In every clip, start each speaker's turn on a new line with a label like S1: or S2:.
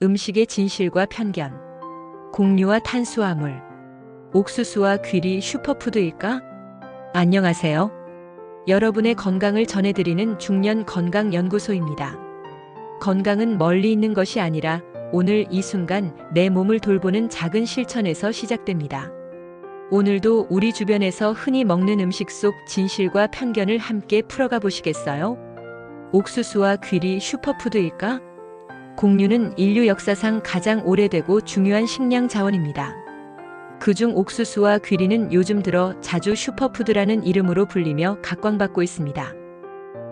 S1: 음식의 진실과 편견, 곡류와 탄수화물, 옥수수와 귀리 슈퍼푸드일까? 안녕하세요. 여러분의 건강을 전해드리는 중년 건강연구소입니다. 건강은 멀리 있는 것이 아니라 오늘 이 순간 내 몸을 돌보는 작은 실천에서 시작됩니다. 오늘도 우리 주변에서 흔히 먹는 음식 속 진실과 편견을 함께 풀어가 보시겠어요? 옥수수와 귀리 슈퍼푸드일까? 곡류는 인류 역사상 가장 오래되고 중요한 식량 자원입니다. 그중 옥수수와 귀리는 요즘 들어 자주 슈퍼푸드라는 이름으로 불리며 각광받고 있습니다.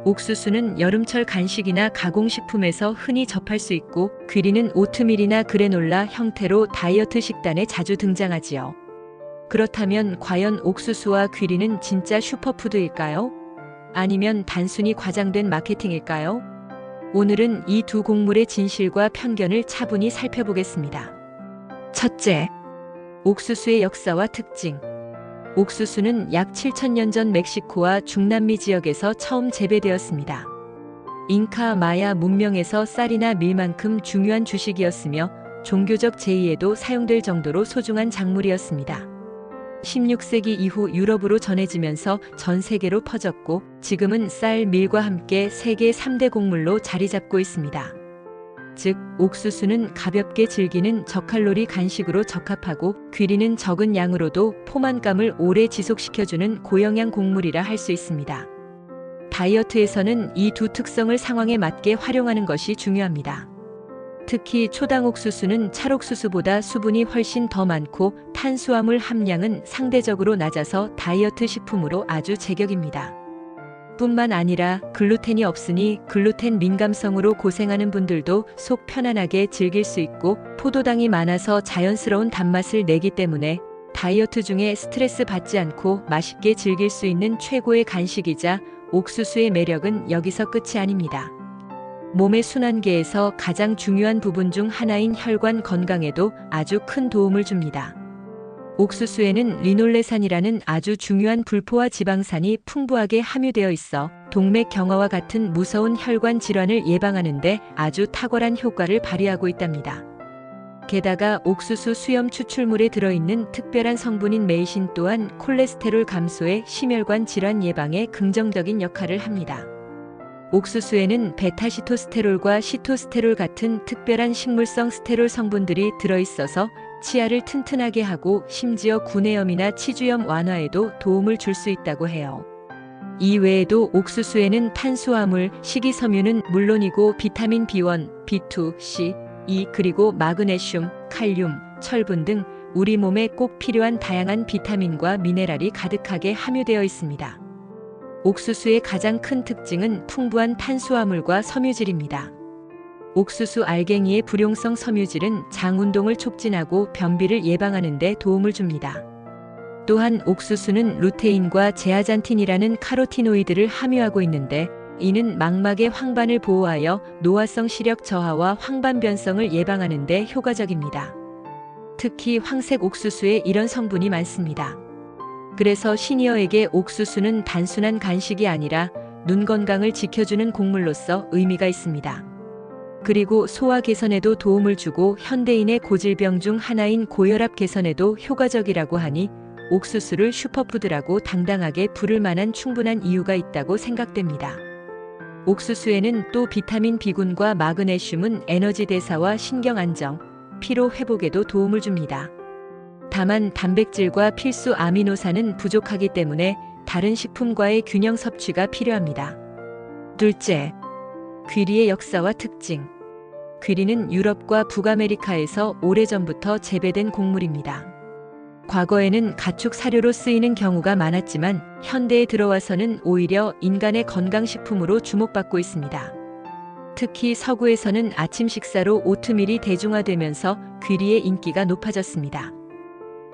S1: 옥수수는 여름철 간식이나 가공식품에서 흔히 접할 수 있고, 귀리는 오트밀이나 그래놀라 형태로 다이어트 식단에 자주 등장하지요. 그렇다면 과연 옥수수와 귀리는 진짜 슈퍼푸드일까요? 아니면 단순히 과장된 마케팅일까요? 오늘은 이 두 곡물의 진실과 편견을 차분히 살펴보겠습니다. 첫째, 옥수수의 역사와 특징. 옥수수는 약 7,000년 전 멕시코와 중남미 지역에서 처음 재배되었습니다. 잉카 마야 문명에서 쌀이나 밀만큼 중요한 주식이었으며 종교적 제의에도 사용될 정도로 소중한 작물이었습니다. 16세기 이후 유럽으로 전해지면서 전 세계로 퍼졌고, 지금은 쌀, 밀과 함께 세계 3대 곡물로 자리 잡고 있습니다. 즉, 옥수수는 가볍게 즐기는 저칼로리 간식으로 적합하고, 귀리는 적은 양으로도 포만감을 오래 지속시켜주는 고영양 곡물이라 할 수 있습니다. 다이어트에서는 이 두 특성을 상황에 맞게 활용하는 것이 중요합니다. 특히 초당 옥수수는 찰옥수수보다 수분이 훨씬 더 많고 탄수화물 함량은 상대적으로 낮아서 다이어트 식품으로 아주 제격입니다. 뿐만 아니라 글루텐이 없으니 글루텐 민감성으로 고생하는 분들도 속 편안하게 즐길 수 있고, 포도당이 많아서 자연스러운 단맛을 내기 때문에 다이어트 중에 스트레스 받지 않고 맛있게 즐길 수 있는 최고의 간식이자, 옥수수의 매력은 여기서 끝이 아닙니다. 몸의 순환계에서 가장 중요한 부분 중 하나인 혈관 건강에도 아주 큰 도움을 줍니다. 옥수수에는 리놀레산이라는 아주 중요한 불포화 지방산이 풍부하게 함유되어 있어 동맥 경화와 같은 무서운 혈관 질환을 예방하는 데 아주 탁월한 효과를 발휘하고 있답니다. 게다가 옥수수 수염 추출물에 들어있는 특별한 성분인 메이신 또한 콜레스테롤 감소에 심혈관 질환 예방에 긍정적인 역할을 합니다. 옥수수에는 베타시토스테롤과 시토스테롤 같은 특별한 식물성 스테롤 성분들이 들어있어서 치아를 튼튼하게 하고 심지어 구내염이나 치주염 완화에도 도움을 줄 수 있다고 해요. 이 외에도 옥수수에는 탄수화물, 식이섬유는 물론이고 비타민 B1, B2, C, E 그리고 마그네슘, 칼륨, 철분 등 우리 몸에 꼭 필요한 다양한 비타민과 미네랄이 가득하게 함유되어 있습니다. 옥수수의 가장 큰 특징은 풍부한 탄수화물과 섬유질입니다. 옥수수 알갱이의 불용성 섬유질은 장 운동을 촉진하고 변비를 예방하는 데 도움을 줍니다. 또한 옥수수는 루테인과 제아잔틴이라는 카로티노이드를 함유하고 있는데, 이는 망막의 황반을 보호하여 노화성 시력 저하와 황반 변성을 예방하는 데 효과적입니다. 특히 황색 옥수수에 이런 성분이 많습니다. 그래서 시니어에게 옥수수는 단순한 간식이 아니라 눈 건강을 지켜주는 곡물로서 의미가 있습니다. 그리고 소화 개선에도 도움을 주고 현대인의 고질병 중 하나인 고혈압 개선에도 효과적이라고 하니 옥수수를 슈퍼푸드라고 당당하게 부를 만한 충분한 이유가 있다고 생각됩니다. 옥수수에는 또 비타민 B군과 마그네슘은 에너지 대사와 신경 안정, 피로 회복에도 도움을 줍니다. 다만 단백질과 필수 아미노산은 부족하기 때문에 다른 식품과의 균형 섭취가 필요합니다. 둘째, 귀리의 역사와 특징. 귀리는 유럽과 북아메리카에서 오래전부터 재배된 곡물입니다. 과거에는 가축 사료로 쓰이는 경우가 많았지만 현대에 들어와서는 오히려 인간의 건강식품으로 주목받고 있습니다. 특히 서구에서는 아침 식사로 오트밀이 대중화되면서 귀리의 인기가 높아졌습니다.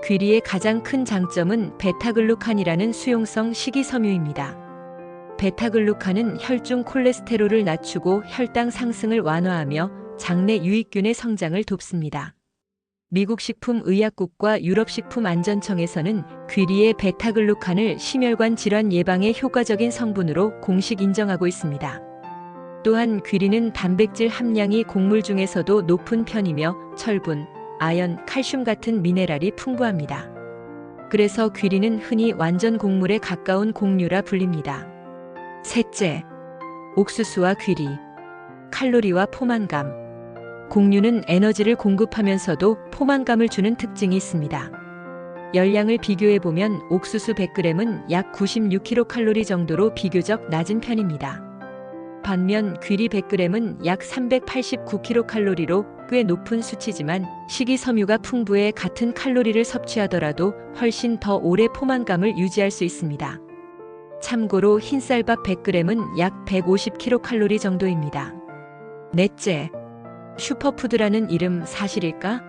S1: 귀리의 가장 큰 장점은 베타글루칸이라는 수용성 식이섬유입니다. 베타글루칸은 혈중 콜레스테롤을 낮추고 혈당 상승을 완화하며 장내 유익균의 성장을 돕습니다. 미국 식품의약국과 유럽식품안전청에서는 귀리의 베타글루칸을 심혈관 질환 예방에 효과적인 성분으로 공식 인정하고 있습니다. 또한 귀리는 단백질 함량이 곡물 중에서도 높은 편이며 철분, 아연, 칼슘 같은 미네랄이 풍부합니다. 그래서 귀리는 흔히 완전 곡물에 가까운 곡류라 불립니다. 셋째, 옥수수와 귀리. 칼로리와 포만감. 곡류는 에너지를 공급하면서도 포만감을 주는 특징이 있습니다. 열량을 비교해보면 옥수수 100g은 약 96kcal 정도로 비교적 낮은 편입니다. 반면 귀리 100g은 약 389kcal로 꽤 높은 수치지만 식이섬유가 풍부해 같은 칼로리를 섭취하더라도 훨씬 더 오래 포만감을 유지할 수 있습니다. 참고로 흰쌀밥 100g은 약 150kcal 정도입니다. 넷째, 슈퍼푸드라는 이름 사실일까?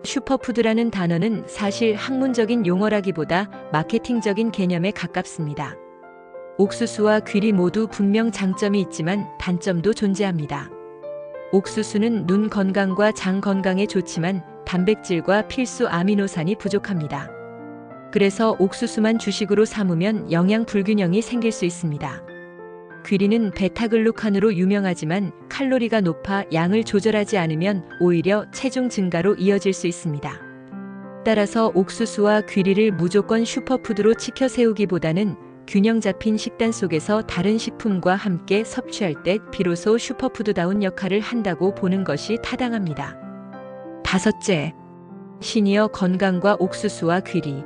S1: 슈퍼푸드라는 단어는 사실 학문적인 용어라기보다 마케팅적인 개념에 가깝습니다. 옥수수와 귀리 모두 분명 장점이 있지만 단점도 존재합니다. 옥수수는 눈 건강과 장 건강에 좋지만 단백질과 필수 아미노산이 부족합니다. 그래서 옥수수만 주식으로 삼으면 영양 불균형이 생길 수 있습니다. 귀리는 베타글루칸으로 유명하지만 칼로리가 높아 양을 조절하지 않으면 오히려 체중 증가로 이어질 수 있습니다. 따라서 옥수수와 귀리를 무조건 슈퍼푸드로 치켜 세우기보다는 균형 잡힌 식단 속에서 다른 식품과 함께 섭취할 때 비로소 슈퍼푸드다운 역할을 한다고 보는 것이 타당합니다. 다섯째, 시니어 건강과 옥수수와 귀리.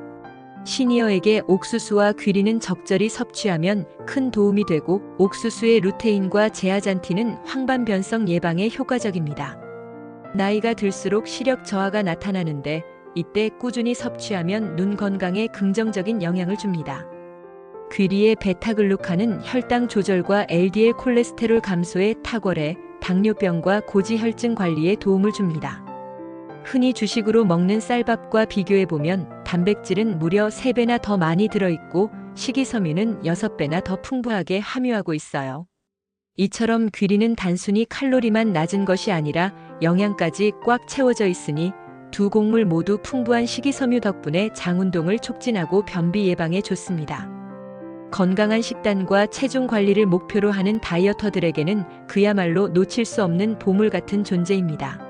S1: 시니어에게 옥수수와 귀리는 적절히 섭취하면 큰 도움이 되고 옥수수의 루테인과 제아잔틴은 황반변성 예방에 효과적입니다. 나이가 들수록 시력 저하가 나타나는데 이때 꾸준히 섭취하면 눈 건강에 긍정적인 영향을 줍니다. 귀리의 베타글루칸은 혈당 조절과 LDL 콜레스테롤 감소에 탁월해 당뇨병과 고지혈증 관리에 도움을 줍니다. 흔히 주식으로 먹는 쌀밥과 비교해보면 단백질은 무려 3배나 더 많이 들어있고 식이섬유는 6배나 더 풍부하게 함유하고 있어요. 이처럼 귀리는 단순히 칼로리만 낮은 것이 아니라 영양까지 꽉 채워져 있으니 두 곡물 모두 풍부한 식이섬유 덕분에 장운동을 촉진하고 변비 예방에 좋습니다. 건강한 식단과 체중 관리를 목표로 하는 다이어터들에게는 그야말로 놓칠 수 없는 보물 같은 존재입니다.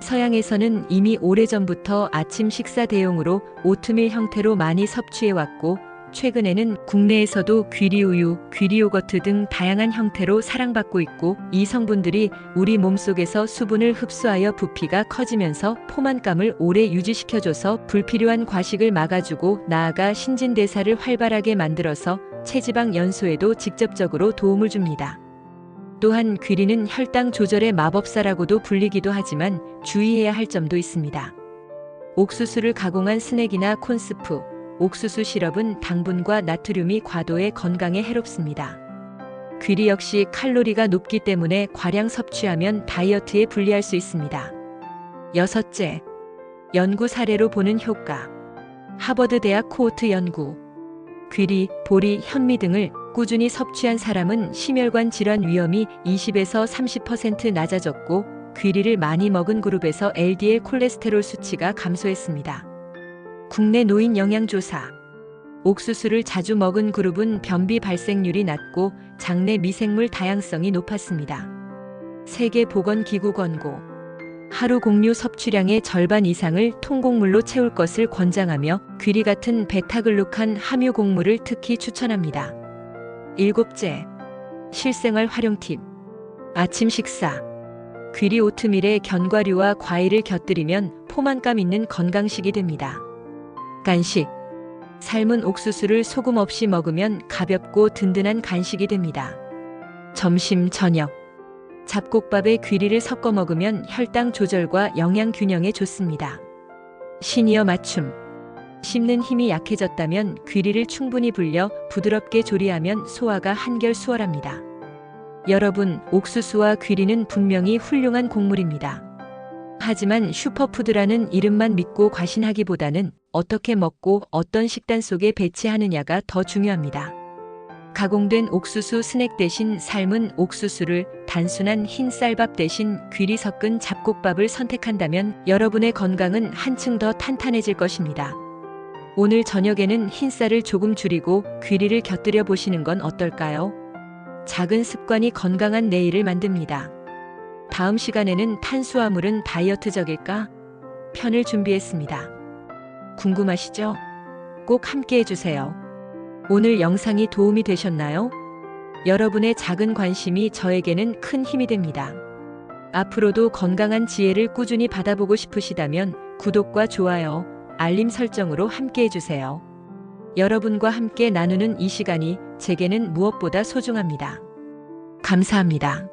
S1: 서양에서는 이미 오래전부터 아침 식사 대용으로 오트밀 형태로 많이 섭취해왔고 최근에는 국내에서도 귀리우유, 귀리요거트 등 다양한 형태로 사랑받고 있고 이 성분들이 우리 몸속에서 수분을 흡수하여 부피가 커지면서 포만감을 오래 유지시켜줘서 불필요한 과식을 막아주고 나아가 신진대사를 활발하게 만들어서 체지방 연소에도 직접적으로 도움을 줍니다. 또한 귀리는 혈당 조절의 마법사라고도 불리기도 하지만 주의해야 할 점도 있습니다. 옥수수를 가공한 스낵이나 콘스프, 옥수수 시럽은 당분과 나트륨이 과도해 건강에 해롭습니다. 귀리 역시 칼로리가 높기 때문에 과량 섭취하면 다이어트에 불리할 수 있습니다. 여섯째, 연구 사례로 보는 효과. 하버드 대학 코호트 연구. 귀리, 보리, 현미 등을 꾸준히 섭취한 사람은 심혈관 질환 위험이 20에서 30% 낮아졌고 귀리를 많이 먹은 그룹에서 LDL 콜레스테롤 수치가 감소했습니다. 국내 노인 영양조사. 옥수수를 자주 먹은 그룹은 변비 발생률이 낮고 장내 미생물 다양성이 높았습니다. 세계보건기구 권고. 하루 곡류 섭취량의 절반 이상을 통곡물로 채울 것을 권장하며 귀리 같은 베타글루칸 함유 곡물을 특히 추천합니다. 일곱째, 실생활 활용 팁. 아침 식사. 귀리 오트밀에 견과류와 과일을 곁들이면 포만감 있는 건강식이 됩니다. 간식. 삶은 옥수수를 소금 없이 먹으면 가볍고 든든한 간식이 됩니다. 점심, 저녁. 잡곡밥에 귀리를 섞어 먹으면 혈당 조절과 영양 균형에 좋습니다. 시니어 맞춤. 씹는 힘이 약해졌다면 귀리를 충분히 불려 부드럽게 조리하면 소화가 한결 수월합니다. 여러분, 옥수수와 귀리는 분명히 훌륭한 곡물입니다. 하지만 슈퍼푸드라는 이름만 믿고 과신하기보다는 어떻게 먹고 어떤 식단 속에 배치하느냐가 더 중요합니다. 가공된 옥수수 스낵 대신 삶은 옥수수를, 단순한 흰 쌀밥 대신 귀리 섞은 잡곡밥을 선택한다면 여러분의 건강은 한층 더 탄탄해질 것입니다. 오늘 저녁에는 흰쌀을 조금 줄이고 귀리를 곁들여 보시는 건 어떨까요? 작은 습관이 건강한 내일을 만듭니다. 다음 시간에는 탄수화물은 다이어트적일까? 편을 준비했습니다. 궁금하시죠? 꼭 함께 해주세요. 오늘 영상이 도움이 되셨나요? 여러분의 작은 관심이 저에게는 큰 힘이 됩니다. 앞으로도 건강한 지혜를 꾸준히 받아보고 싶으시다면 구독과 좋아요, 알림 설정으로 함께 해주세요. 여러분과 함께 나누는 이 시간이 제게는 무엇보다 소중합니다. 감사합니다.